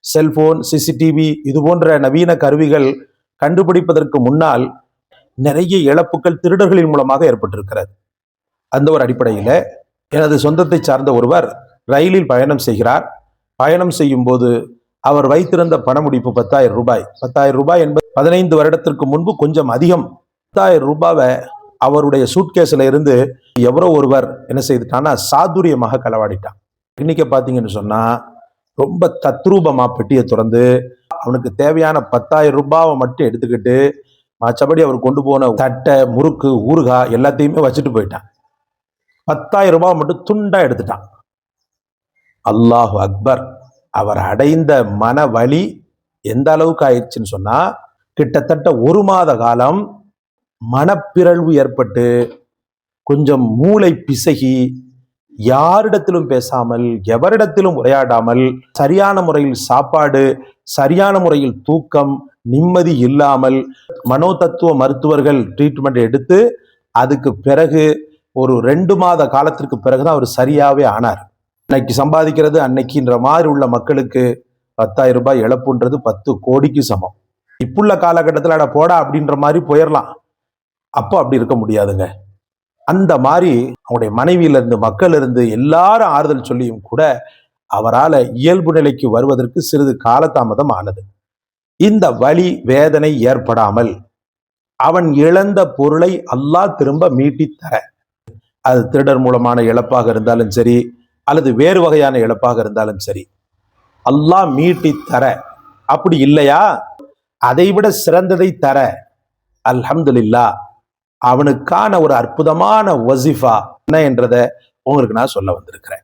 Cellphone, CCTV இது போன்ற நவீன கருவிகள் கண்டுபிடிப்பதற்கு முன்னால் நிறைய இழப்புகள் திருடர்களின் மூலமாக ஏற்பட்டிருக்கிறது. அந்த ஒரு அடிப்படையில் எனது சொந்தத்தை சார்ந்த ஒருவர் ரயிலில் பயணம் செய்கிறார். பயணம் செய்யும் போது அவர் வைத்திருந்த பண முடிப்பு 10,000 ரூபாய். 10,000 ரூபாய் என்பது 15 வருடத்திற்கு முன்பு கொஞ்சம் அதிகம். 10,000 ரூபாவை அவருடைய சூட்கேஸ்ல இருந்து எவரோ ஒருவர் என்ன செய்துட்டான்னா சாதுரியமாக களவாடிட்டான். இன்னைக்கு பார்த்தீங்கன்னு சொன்னா ரொம்ப தத்ரூபமா பெட்டியை திறந்து அவனுக்கு தேவையான 10,000 ரூபாவை மட்டும் எடுத்துக்கிட்டு மற்றபடி அவர் கொண்டு போன தட்டை, முறுக்கு, ஊறுகாய் எல்லாத்தையுமே வச்சுட்டு போயிட்டான். 10,000 ரூபாய் மட்டும் துண்டா எடுத்துட்டான். அல்லாஹு அக்பர். அவர் அடைந்த மன வலி எந்த அளவுக்கு ஆயிடுச்சுன்னு சொன்னா கிட்டத்தட்ட 1 மாத காலம் மனப்பிறழ்வு ஏற்பட்டு கொஞ்சம் மூளை பிசகி யாரிடத்திலும் பேசாமல் எவரிடத்திலும் உரையாடாமல் சரியான முறையில் சாப்பாடு, சரியான முறையில் தூக்கம், நிம்மதி இல்லாமல் மனோதத்துவ மருத்துவர்கள் ட்ரீட்மெண்ட் எடுத்து அதுக்கு பிறகு ஒரு 2 மாத காலத்திற்கு பிறகுதான் அவர் சரியாவே ஆனார். இன்னைக்கு சம்பாதிக்கிறது அன்னைக்குன்ற மாதிரி உள்ள மக்களுக்கு 10,000 ரூபாய் இழப்புன்றது 10 கோடிக்கு சமம். இப்புள்ள காலகட்டத்தில் அட போடா அப்படின்ற மாதிரி போயிடலாம். அப்போ அப்படி இருக்க முடியாதுங்க. அந்த மாதிரி அவருடைய மனைவியிலிருந்து மக்கள் இருந்து எல்லாரும் ஆறுதல் சொல்லியும் கூட அவரால் இயல்பு நிலைக்கு வருவதற்கு சிறிது காலதாமதம் ஆனது. இந்த வலி வேதனை ஏற்படாமல் அவன் இழந்த பொருளை அல்லாஹ் திரும்ப மீட்டி தர, அது திருடர் மூலமான இழப்பாக இருந்தாலும் சரி அல்லது வேறு வகையான இழப்பாக இருந்தாலும் சரி, அல்லாஹ் மீட்டி தர. அப்படி இல்லையா அதைவிட சிறந்ததை தர, அல்ஹம்துலில்லாஹ். அவனுக்கான ஒரு அற்புதமான வசிஃபா என்ன என்றதை உங்களுக்கு நான் சொல்ல வந்திருக்கிறேன்.